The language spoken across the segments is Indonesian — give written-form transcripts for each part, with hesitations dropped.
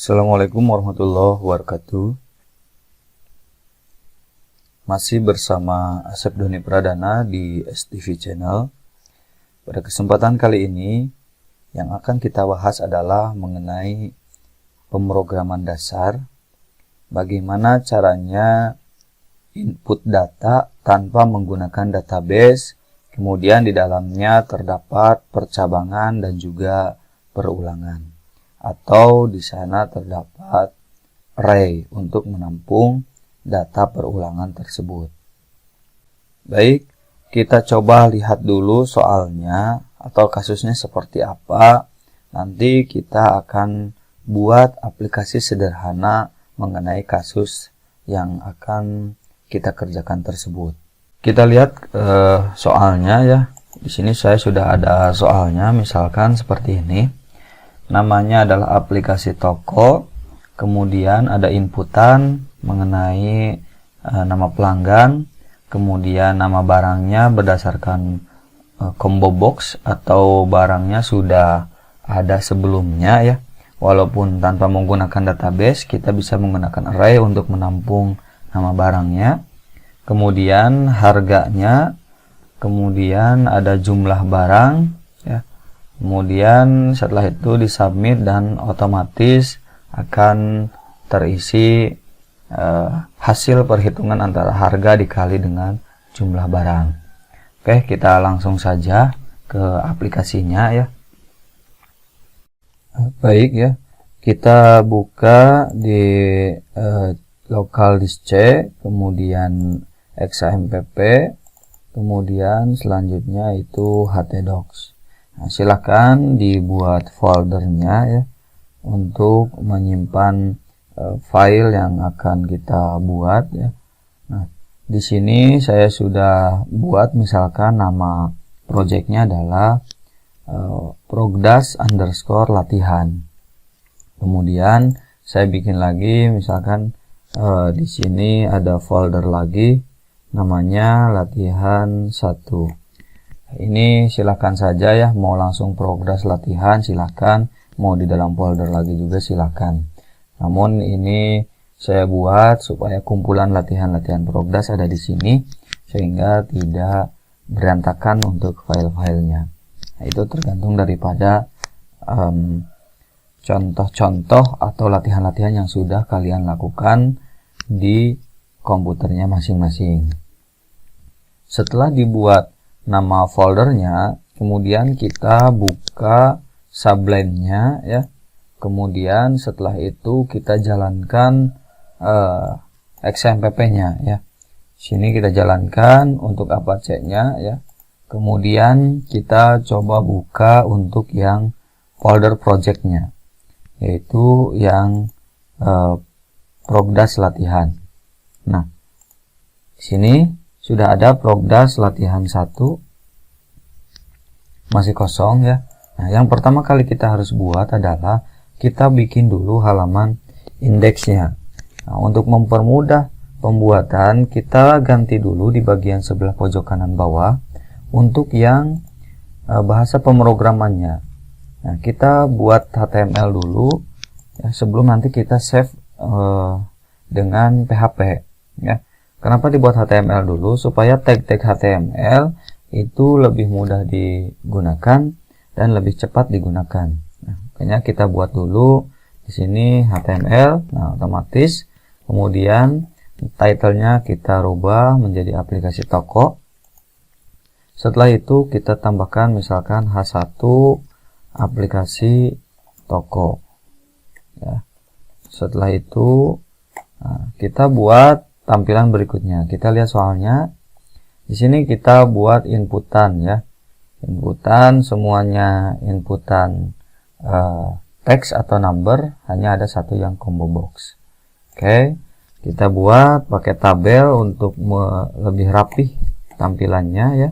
Assalamualaikum warahmatullahi wabarakatuh. Masih bersama Asep Doni Pradana di STV Channel. Pada kesempatan kali ini, yang akan kita bahas adalah mengenai pemrograman dasar. Bagaimana caranya input data tanpa menggunakan database, kemudian di dalamnya terdapat percabangan dan juga perulangan. Atau di sana terdapat array untuk menampung data perulangan tersebut. Baik, kita coba lihat dulu soalnya atau kasusnya seperti apa. Nanti kita akan buat aplikasi sederhana mengenai kasus yang akan kita kerjakan tersebut. Kita lihat soalnya ya. Di sini saya sudah ada soalnya, misalkan seperti ini. Namanya adalah aplikasi toko, kemudian ada inputan mengenai nama pelanggan, kemudian nama barangnya berdasarkan combo box atau barangnya sudah ada sebelumnya ya. Walaupun tanpa menggunakan database, kita bisa menggunakan array untuk menampung nama barangnya. Kemudian harganya, kemudian ada jumlah barang ya. Kemudian setelah itu disubmit dan otomatis akan terisi hasil perhitungan antara harga dikali dengan jumlah barang. Oke, kita langsung saja ke aplikasinya ya. Baik ya, kita buka di local disk C, kemudian XAMPP, kemudian selanjutnya itu htdocs. Nah, silakan dibuat foldernya ya untuk menyimpan file yang akan kita buat ya. Nah, di sini saya sudah buat misalkan nama projectnya adalah progrdas_latihan. Kemudian saya bikin lagi misalkan di sini ada folder lagi namanya latihan 1. Ini silakan saja ya, mau langsung progress latihan silakan, mau di dalam folder lagi juga silakan. Namun ini saya buat supaya kumpulan latihan-latihan progress ada di sini sehingga tidak berantakan untuk file-filenya. Nah, itu tergantung daripada contoh-contoh atau latihan-latihan yang sudah kalian lakukan di komputernya masing-masing. Setelah dibuat nama foldernya, kemudian kita buka Sublime-nya ya. Kemudian setelah itu kita jalankan XAMPP-nya ya. Sini kita jalankan untuk Apache-nya ya. Kemudian kita coba buka untuk yang folder project-nya, yaitu yang Progrdas latihan. Nah, sini sudah ada Progrdas latihan 1, masih kosong ya. Nah, yang pertama kali kita harus buat adalah kita bikin dulu halaman indeksnya. Nah, untuk mempermudah pembuatan, kita ganti dulu di bagian sebelah pojok kanan bawah untuk yang bahasa pemrogramannya. Nah, kita buat HTML dulu ya, sebelum nanti kita save dengan PHP ya. Kenapa dibuat HTML dulu? Supaya tag-tag HTML itu lebih mudah digunakan dan lebih cepat digunakan. Nah, makanya kita buat dulu di sini HTML. Nah, otomatis kemudian title-nya kita rubah menjadi aplikasi toko. Setelah itu kita tambahkan misalkan H1 aplikasi toko. Ya. Setelah itu kita buat tampilan berikutnya. Kita lihat soalnya. Di sini kita buat inputan ya. Inputan semuanya inputan teks atau number, hanya ada satu yang combo box. Oke, kita buat pakai tabel untuk lebih rapih tampilannya ya.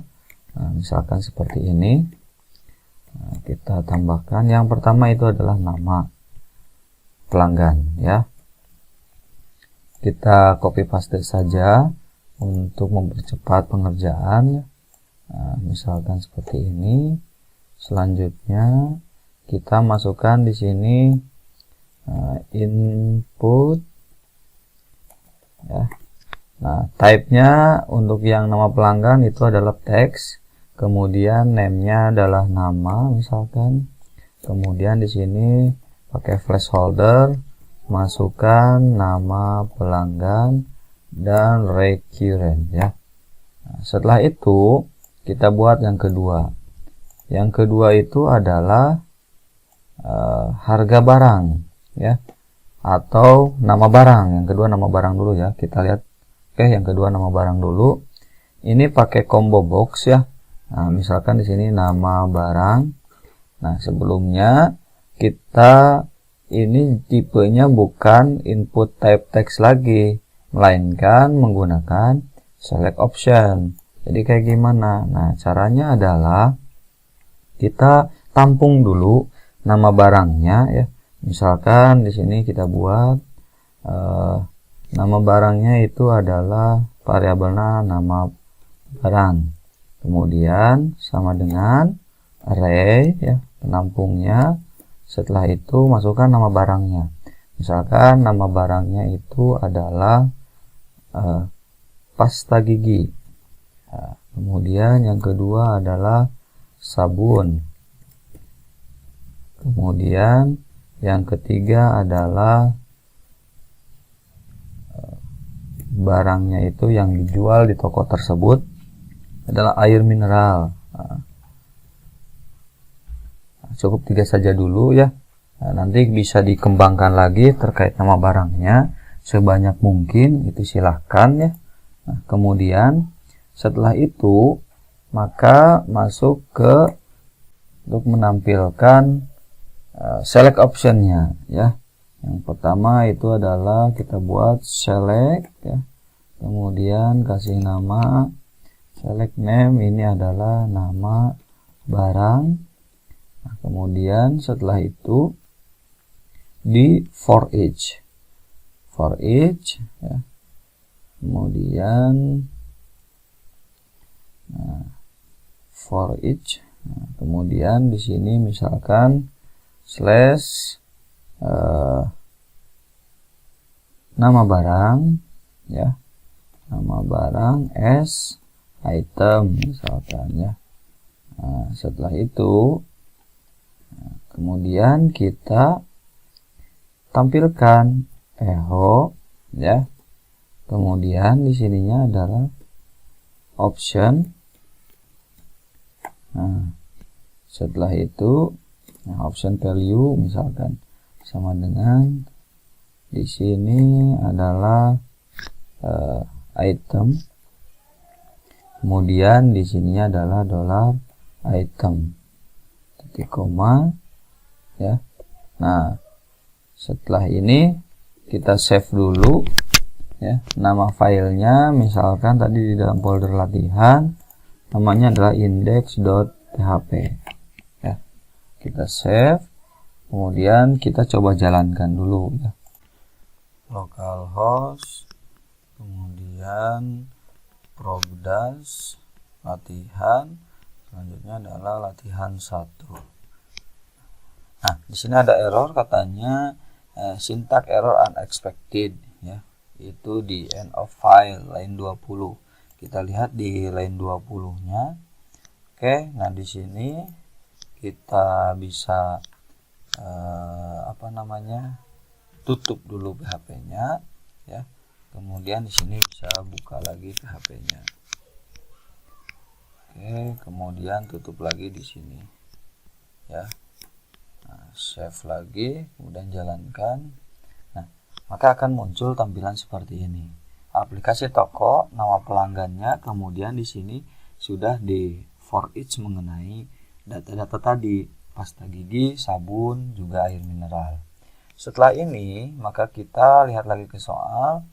Nah, misalkan seperti ini. Nah, kita tambahkan yang pertama itu adalah nama pelanggan ya. Kita copy paste saja untuk mempercepat pengerjaan. Nah, misalkan seperti ini. Selanjutnya kita masukkan di sini input ya. Nah, type-nya untuk yang nama pelanggan itu adalah teks, kemudian name-nya adalah nama misalkan. Kemudian di sini pakai placeholder, masukkan nama pelanggan dan recurrent ya. Nah, setelah itu kita buat yang kedua. Yang kedua itu adalah harga barang ya, atau nama barang. Yang kedua nama barang dulu ya, kita lihat. Oke, yang kedua nama barang dulu. Ini pakai combo box ya. Nah, misalkan di sini nama barang. Nah, sebelumnya kita ini tipenya bukan input type text lagi, melainkan menggunakan select option. Jadi kayak gimana? Nah, caranya adalah kita tampung dulu nama barangnya ya. Misalkan di sini kita buat nama barangnya itu adalah variabelnya nama barang. Kemudian sama dengan array ya, penampungnya. Setelah itu masukkan nama barangnya. Misalkan nama barangnya itu adalah pasta gigi. Nah, kemudian yang kedua adalah sabun. Kemudian yang ketiga adalah barangnya itu yang dijual di toko tersebut adalah air mineral. Nah, cukup 3 saja dulu ya. Nah, nanti bisa dikembangkan lagi terkait nama barangnya sebanyak mungkin, itu silahkan ya. Nah, kemudian setelah itu maka masuk ke untuk menampilkan select optionnya ya. Yang pertama itu adalah kita buat select ya. Kemudian kasih nama select name, ini adalah nama barang. Nah, kemudian setelah itu di for each ya. Kemudian for each. Nah, kemudian di sini misalkan slash nama barang ya, nama barang as item misalkan ya. Nah, setelah itu kemudian kita tampilkan echo ya. Kemudian di sininya adalah option. Nah, setelah itu option value misalkan sama dengan di sini adalah item. Kemudian di sininya adalah $item titik koma ya. Nah, setelah ini kita save dulu ya. Nama filenya misalkan tadi di dalam folder latihan namanya adalah index.php ya. Kita save, kemudian kita coba jalankan dulu ya. Localhost, kemudian progress latihan, selanjutnya adalah latihan 1. Nah, di sini ada error katanya syntax error unexpected ya. Itu di end of file line 20. Kita lihat di line 20-nya. Oke, nah di sini kita bisa tutup dulu PHP-nya ya. Kemudian di sini bisa buka lagi PHP-nya. Oke, kemudian tutup lagi di sini ya. Nah, save lagi, kemudian jalankan. Nah, maka akan muncul tampilan seperti ini. Aplikasi toko, nama pelanggannya, kemudian di sini sudah di for each mengenai data-data tadi, pasta gigi, sabun, juga air mineral. Setelah ini, maka kita lihat lagi ke soal,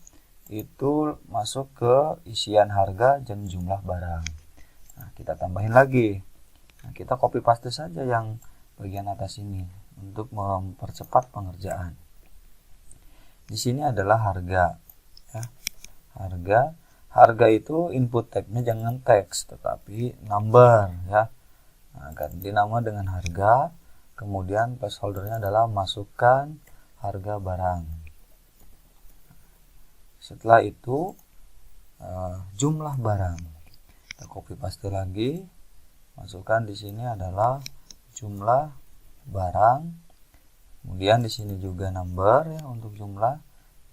itu masuk ke isian harga dan jumlah barang. Nah, kita tambahin lagi. Nah, kita copy paste saja yang bagian atas ini untuk mempercepat pengerjaan. Di sini adalah harga ya. Harga itu input tag-nya jangan teks tetapi number ya. Nah, ganti nama dengan harga, kemudian placeholder-nya adalah masukkan harga barang. Setelah itu jumlah barang. Kita copy paste lagi, masukkan di sini adalah jumlah barang. Kemudian di sini juga number ya untuk jumlah,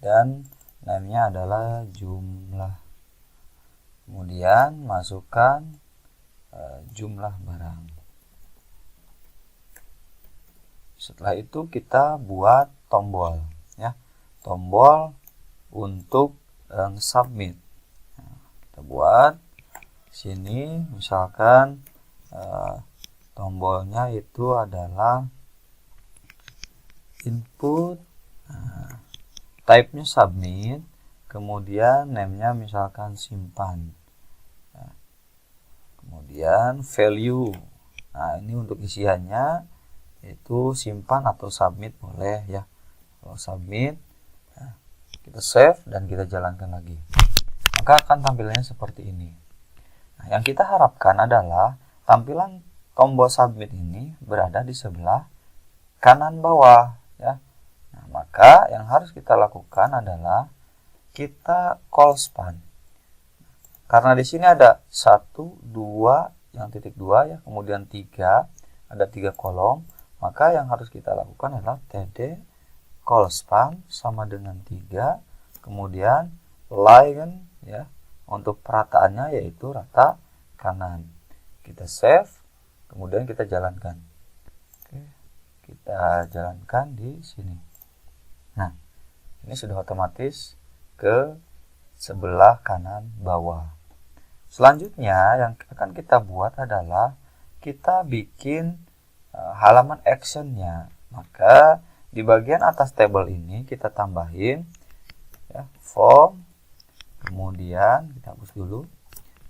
dan name-nya adalah jumlah. Kemudian masukkan jumlah barang. Setelah itu kita buat tombol ya, tombol untuk submit. Nah, kita buat sini misalkan tombolnya itu adalah input, type-nya submit, kemudian name-nya misalkan simpan, kemudian value. Nah, ini untuk isiannya itu simpan atau submit boleh ya. Kalau submit, kita save dan kita jalankan lagi, maka akan tampilannya seperti ini. Nah, yang kita harapkan adalah tampilan tombol submit ini berada di sebelah kanan bawah ya. Nah, maka yang harus kita lakukan adalah kita call span. Karena di sini ada 1, 2, yang titik 2 ya, kemudian 3, ada 3 kolom, maka yang harus kita lakukan adalah td call span sama dengan 3, kemudian line ya, untuk perataannya yaitu rata kanan. Kita save, kemudian kita jalankan. Oke, kita jalankan di sini. Nah, ini sudah otomatis ke sebelah kanan bawah. Selanjutnya yang akan kita buat adalah kita bikin halaman actionnya. Maka di bagian atas tabel ini kita tambahin ya, form, kemudian kita hapus dulu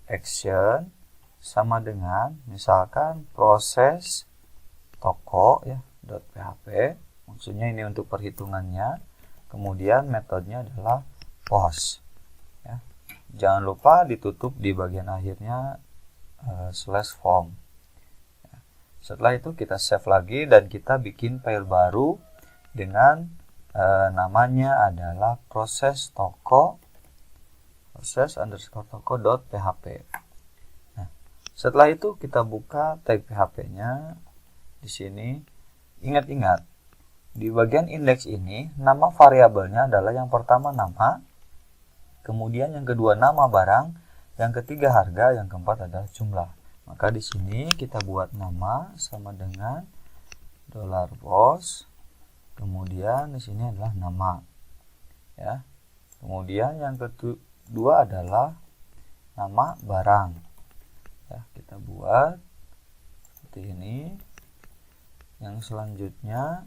action sama dengan misalkan proses toko ya .php, maksudnya ini untuk perhitungannya. Kemudian metodenya adalah post ya. Jangan lupa ditutup di bagian akhirnya /form ya. Setelah itu kita save lagi dan kita bikin file baru dengan namanya adalah proses toko proses_toko.php. Nah, setelah itu kita buka tag PHP-nya di sini. Ingat-ingat, di bagian indeks ini nama variabelnya adalah yang pertama nama, kemudian yang kedua nama barang, yang ketiga harga, yang keempat adalah jumlah. Maka di sini kita buat nama sama dengan $post, kemudian di sini adalah nama ya. Kemudian yang kedua adalah nama barang ya, kita buat seperti ini. Yang selanjutnya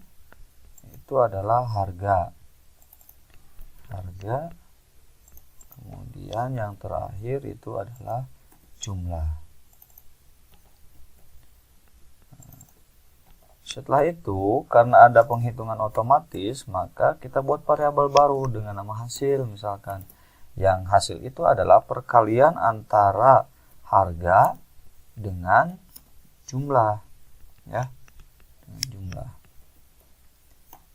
itu adalah harga, kemudian yang terakhir itu adalah jumlah. Setelah itu, karena ada penghitungan otomatis, maka kita buat variabel baru dengan nama hasil misalkan. Yang hasil itu adalah perkalian antara harga dengan jumlah ya, dengan jumlah.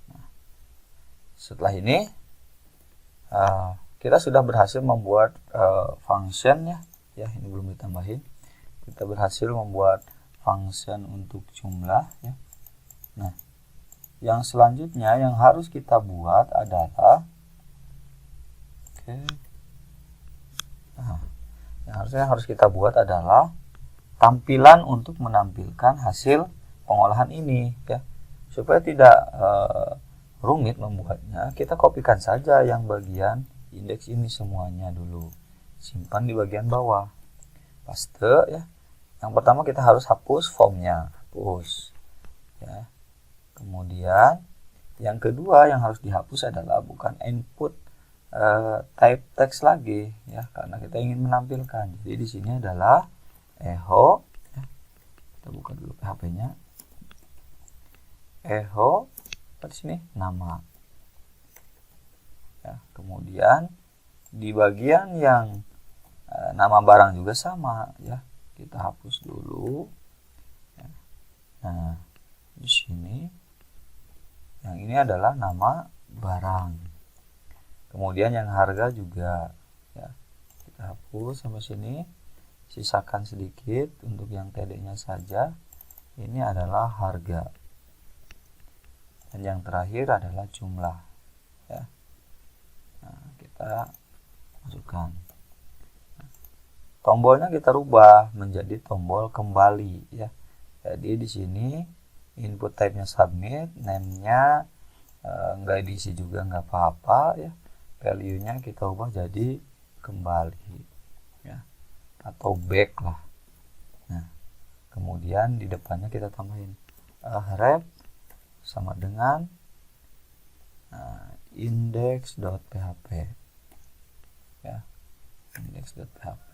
Nah, setelah ini kita sudah berhasil membuat function ya, ini belum ditambahin. Kita berhasil membuat function untuk jumlah ya. Nah, yang selanjutnya yang harus kita buat adalah yang harus kita buat adalah tampilan untuk menampilkan hasil pengolahan ini ya. Supaya tidak rumit membuatnya, kita kopikan saja yang bagian indeks ini semuanya dulu. Simpan di bagian bawah. Paste ya. Yang pertama kita harus hapus formnya, hapus ya. Kemudian yang kedua yang harus dihapus adalah bukan input type text lagi ya, karena kita ingin menampilkan. Jadi di sini adalah echo ya. Kita buka dulu PHP-nya. Echo di sini nama ya. Kemudian di bagian yang nama barang juga sama ya, kita hapus dulu ya. Nah, di sini Yang ini adalah nama barang. Kemudian yang harga juga, ya. Kita hapus sampai sini. Sisakan sedikit untuk yang TD-nya saja. Ini adalah harga. Dan yang terakhir adalah jumlah, ya. Nah, kita masukkan. Tombolnya kita rubah menjadi tombol kembali, ya. Jadi di sini input type-nya submit, name-nya nggak diisi juga nggak apa-apa, ya. Value-nya kita ubah jadi kembali, ya, atau back lah. Nah, kemudian di depannya kita tambahin href sama dengan index.php, ya, index.php.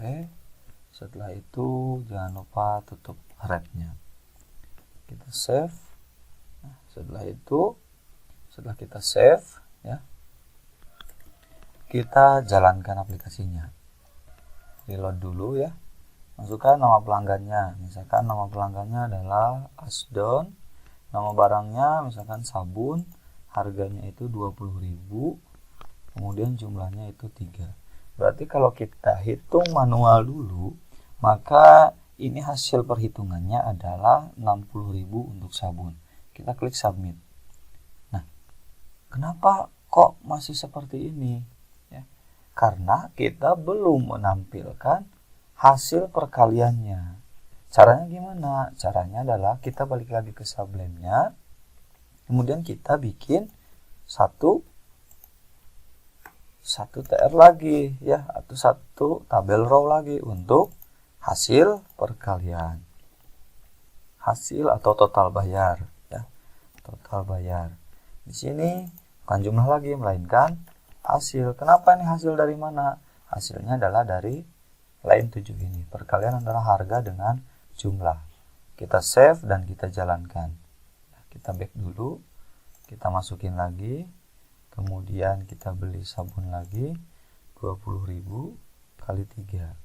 Setelah itu jangan lupa tutup hrefnya. Kita save. Nah, setelah kita save, ya, kita jalankan aplikasinya. Reload dulu, ya. Masukkan nama pelanggannya. Misalkan nama pelanggannya adalah Asdon. Nama barangnya misalkan sabun. Harganya itu 20.000. Kemudian jumlahnya itu 3. Berarti kalau kita hitung manual dulu, maka ini hasil perhitungannya adalah 60.000 untuk sabun. Kita klik submit. Nah, kenapa kok masih seperti ini? Ya, karena kita belum menampilkan hasil perkaliannya. Caranya gimana? Caranya adalah kita balik lagi ke Sublime-nya. Kemudian kita bikin satu TR lagi, ya, atau satu tabel row lagi untuk hasil perkalian, hasil atau total bayar, ya, total bayar. Di sini bukan jumlah lagi melainkan hasil. Kenapa ini hasil dari mana? Hasilnya adalah dari line 7 ini. Perkalian adalah harga dengan jumlah. Kita save dan kita jalankan. Kita back dulu, kita masukin lagi, kemudian kita beli sabun lagi 20.000 kali 3,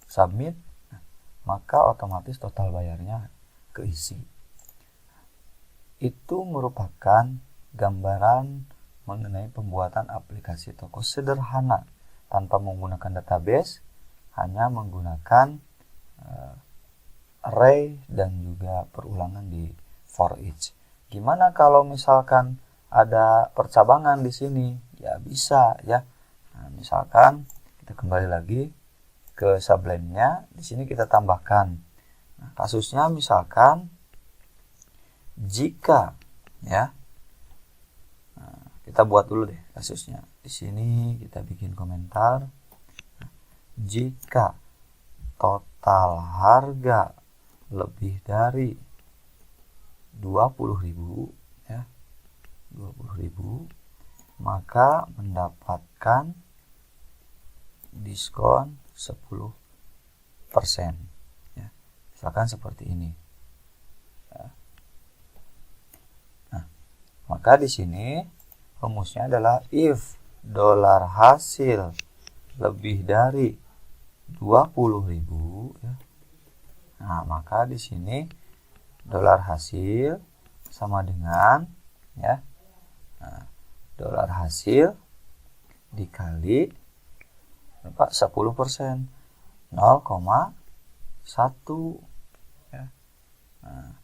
submit. Maka otomatis total bayarnya keisi. Itu merupakan gambaran mengenai pembuatan aplikasi toko sederhana tanpa menggunakan database, hanya menggunakan array dan juga perulangan di for each. Gimana kalau misalkan ada percabangan di sini? Ya bisa, ya. Nah, misalkan kita kembali lagi ke Sublime-nya, di sini kita tambahkan. Nah, kasusnya misalkan jika, ya, nah, kita buat dulu deh kasusnya. Di sini kita bikin komentar. Nah, jika total harga lebih dari 20.000, ya, 20.000, maka mendapatkan diskon 10%, ya. Misalkan seperti ini, ya. Nah, maka di sini rumusnya adalah if dolar hasil lebih dari 20.000, ya. Nah, maka di sini dolar hasil sama dengan, ya, nah, dolar hasil dikali 10%, 0,1, ya. Nah,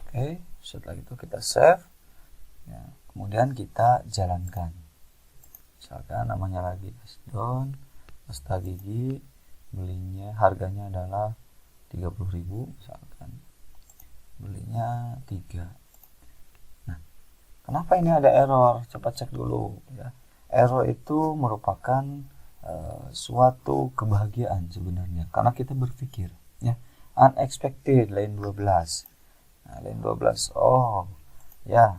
oke, setelah itu kita save, ya, kemudian kita jalankan. Misalkan namanya lagi Asdon, pasta gigi, belinya harganya adalah 30.000, misalkan belinya 3. Nah, kenapa ini ada error? Coba cek dulu, ya. Error itu merupakan suatu kebahagiaan sebenarnya, karena kita berpikir, ya, unexpected line 12. Nah, line 12, oh ya,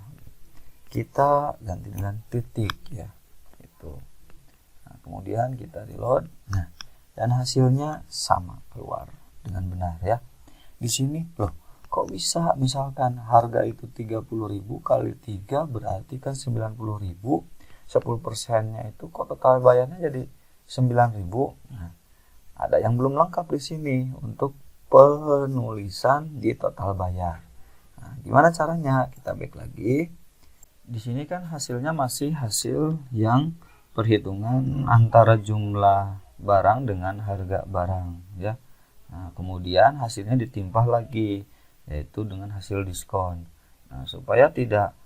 kita ganti dengan titik, ya, itu. Nah, kemudian kita reload. Nah, dan hasilnya sama, keluar dengan benar, ya. Di sini loh, kok bisa misalkan harga itu 30.000 kali 3 berarti kan 90.000, 10%-nya itu kok total bayarnya jadi 9.000. Nah, ada yang belum lengkap di sini untuk penulisan di total bayar. Nah, gimana caranya? Kita back lagi. Di sini kan hasilnya masih hasil yang perhitungan antara jumlah barang dengan harga barang ya. Nah, kemudian hasilnya ditimpah lagi, yaitu dengan hasil diskon. Nah, supaya tidak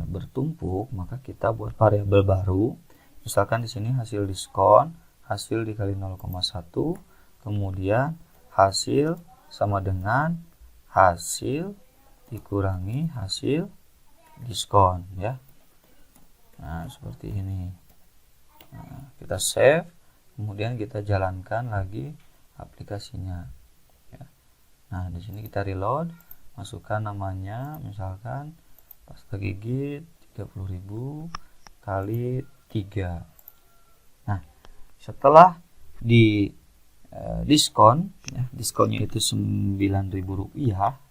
bertumpuk, maka kita buat variabel baru. Misalkan di sini hasil diskon, hasil dikali 0,1, kemudian hasil sama dengan hasil dikurangi hasil diskon ya. Nah, seperti ini. Nah, kita save, kemudian kita jalankan lagi aplikasinya ya. Nah, di sini kita reload, masukkan namanya, misalkan pasta gigi 30.000 kali 3. Nah, setelah di diskon ya, diskonnya itu Rp9.000,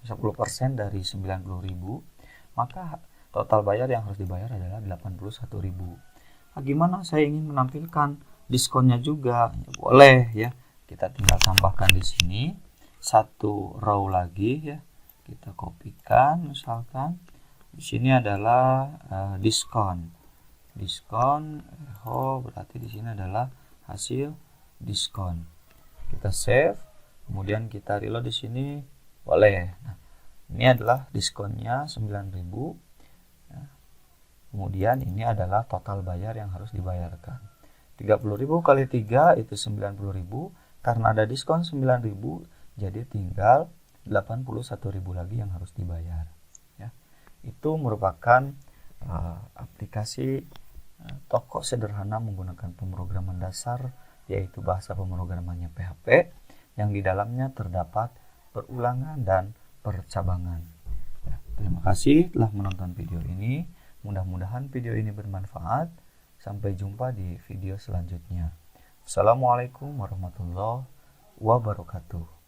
10% dari 90.000, maka total bayar yang harus dibayar adalah 81.000. Nah, gimana saya ingin menampilkan diskonnya juga? Ya, boleh ya. Kita tinggal tambahkan di sini satu row lagi ya. Kita kopikan, misalkan di sini adalah diskon. Berarti di sini adalah hasil diskon. Kita save, kemudian kita reload di sini, boleh. Nah, ini adalah diskonnya 9.000 ya. Kemudian ini adalah total bayar yang harus dibayarkan. 30.000 kali 3 itu 90.000. Karena ada diskon 9.000, jadi tinggal 81.000 lagi yang harus dibayar ya. Itu merupakan aplikasi toko sederhana menggunakan pemrograman dasar, yaitu bahasa pemrogramannya PHP, yang di dalamnya terdapat perulangan dan percabangan ya. Terima kasih telah menonton video ini. Mudah-mudahan video ini bermanfaat. Sampai jumpa di video selanjutnya. Assalamualaikum warahmatullahi wabarakatuh.